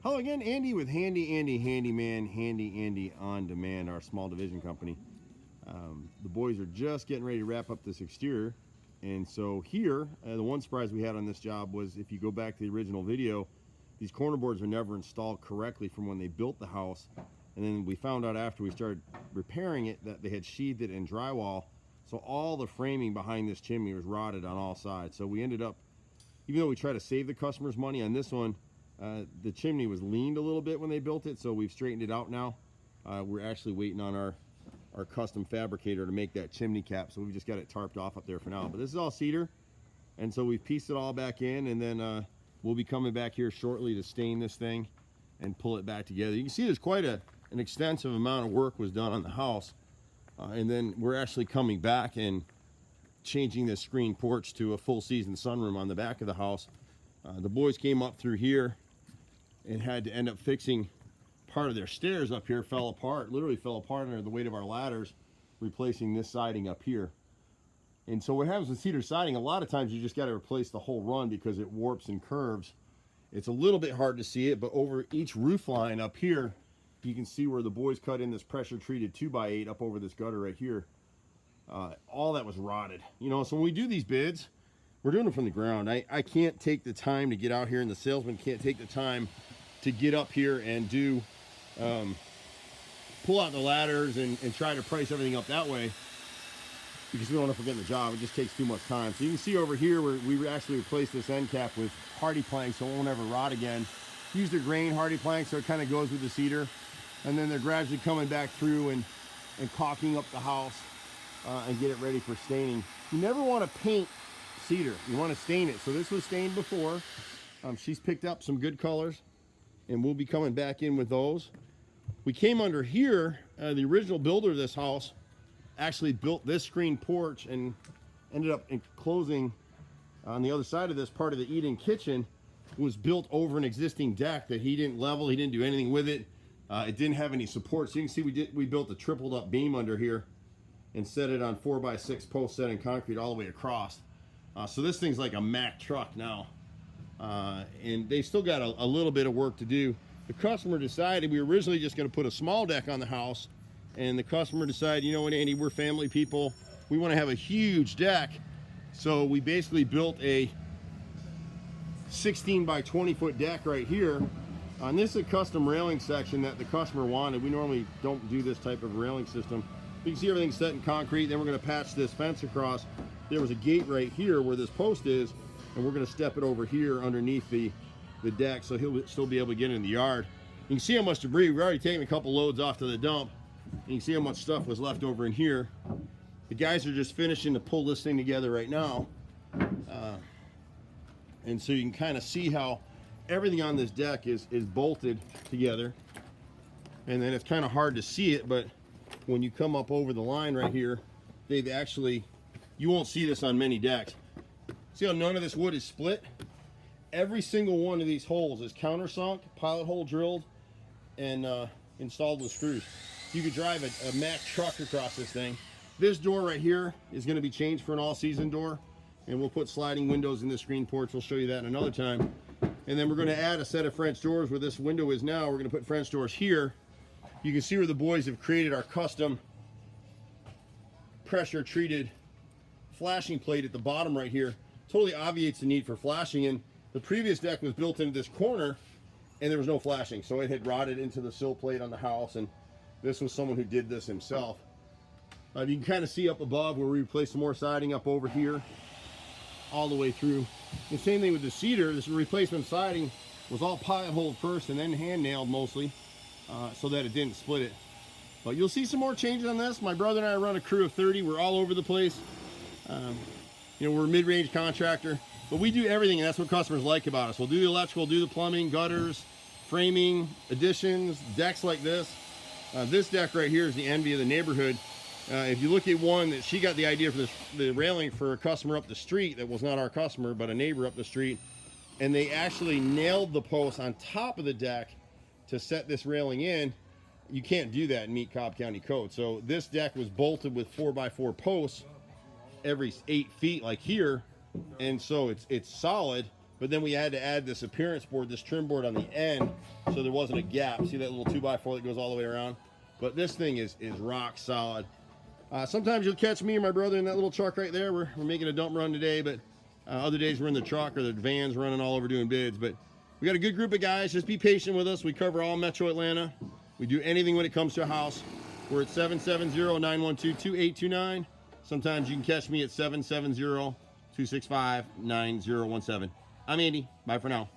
Hello again, Andy with Handy Andy Handyman, Handy Andy On Demand, our small division company. The boys are just getting ready to wrap up this exterior. And so here, the one surprise we had on this job was, if you go back to the original video, these corner boards were never installed correctly from when they built the house. And then we found out after we started repairing it that they had sheathed it in drywall. So all the framing behind this chimney was rotted on all sides. So we ended up, even though we tried to save the customer's money on this one, the chimney was leaned a little bit when they built it, so we've straightened it out now. We're actually waiting on our custom fabricator to make that chimney cap, so we've just got it tarped off up there for now. But this is all cedar, and so we've pieced it all back in, and then we'll be coming back here shortly to stain this thing and pull it back together. You can see there's quite an extensive amount of work was done on the house, and then we're actually coming back and changing this screen porch to a full season sunroom on the back of the house. The boys came up through here and had to end up fixing part of their stairs up here. Fell apart, literally fell apart under the weight of our ladders, replacing this siding up here. And so what happens with cedar siding, a lot of times you just got to replace the whole run because it warps and curves. It's a little bit hard to see it, but over each roof line up here, you can see where the boys cut in this pressure treated 2x8 up over this gutter right here. All that was rotted, you know. So when we do these bids, we're doing it from the ground. I can't take the time to get out here, and the salesman can't take the time to get up here and do pull out the ladders and try to price everything up that way, because we don't want to forget the job. It just takes too much time. So you can see over here where we actually replaced this end cap with hardy plank so it won't ever rot again. Used a grain hardy plank so it kind of goes with the cedar, and then they're gradually coming back through and caulking up the house and get it ready for staining. You never want to paint cedar, you want to stain it. So this was stained before. She's picked up some good colors, and we'll be coming back in with those. We came under here. The original builder of this house actually built this screen porch and ended up enclosing on the other side of this part of the eat-in kitchen. Was built over an existing deck that he didn't level. He didn't do anything with it. It didn't have any support. So you can see we built a tripled up beam under here and set it on 4x6 posts set in concrete all the way across. So this thing's like a Mack truck now. And they still got a little bit of work to do. The customer decided, we were originally just going to put a small deck on the house, and the customer decided, you know what, Andy, we're family people. We want to have a huge deck. So we basically built a 16 by 20 foot deck right here. And this is a custom railing section that the customer wanted. We normally don't do this type of railing system. You can see everything's set in concrete. Then we're going to patch this fence across. There was a gate right here where this post is, and we're going to step it over here underneath the deck, so he'll still be able to get in the yard. You can see how much debris. We've already taken a couple loads off to the dump. You can see how much stuff was left over in here. The guys are just finishing to pull this thing together right now. And so you can kind of see how everything on this deck is bolted together. And then it's kind of hard to see it, but when you come up over the line right here, they've actually, you won't see this on many decks. See how none of this wood is split? Every single one of these holes is countersunk, pilot hole drilled, and installed with screws. You could drive a Mack truck across this thing. This door right here is going to be changed for an all-season door, and we'll put sliding windows in the screen porch. We'll show you that another time. And then we're going to add a set of French doors where this window is now. We're going to put French doors here. You can see where the boys have created our custom pressure-treated flashing plate at the bottom right here. Totally obviates the need for flashing. And the previous deck was built into this corner, and there was no flashing, so it had rotted into the sill plate on the house. And this was someone who did this himself. You can kind of see up above where we replaced some more siding up over here, all the way through. The same thing with the cedar. This replacement siding was all pilot holed first and then hand nailed mostly, so that it didn't split it. But you'll see some more changes on this. My brother and I run a crew of 30. We're all over the place. You know, we're a mid-range contractor, but we do everything, and that's what customers like about us. We'll do the electrical, do the plumbing, gutters, framing, additions, decks like this. This deck right here is the envy of the neighborhood. If you look at one that she got the idea for the railing for a customer up the street that was not our customer, but a neighbor up the street, and they actually nailed the post on top of the deck to set this railing in. You can't do that and meet Cobb County code. So this deck was bolted with 4x4 posts every 8 feet like here, and so it's solid, but then we had to add this appearance board, this trim board on the end, so there wasn't a gap. See that little 2x4 that goes all the way around? But this thing is rock solid. Sometimes you'll catch me or my brother in that little truck right there. We're making a dump run today, but other days we're in the truck or the van's running all over doing bids. But we got a good group of guys. Just be patient with us. We cover all Metro Atlanta. We do anything when it comes to a house. We're at 770-912-2829. Sometimes you can catch me at 770-265-9017. I'm Andy. Bye for now.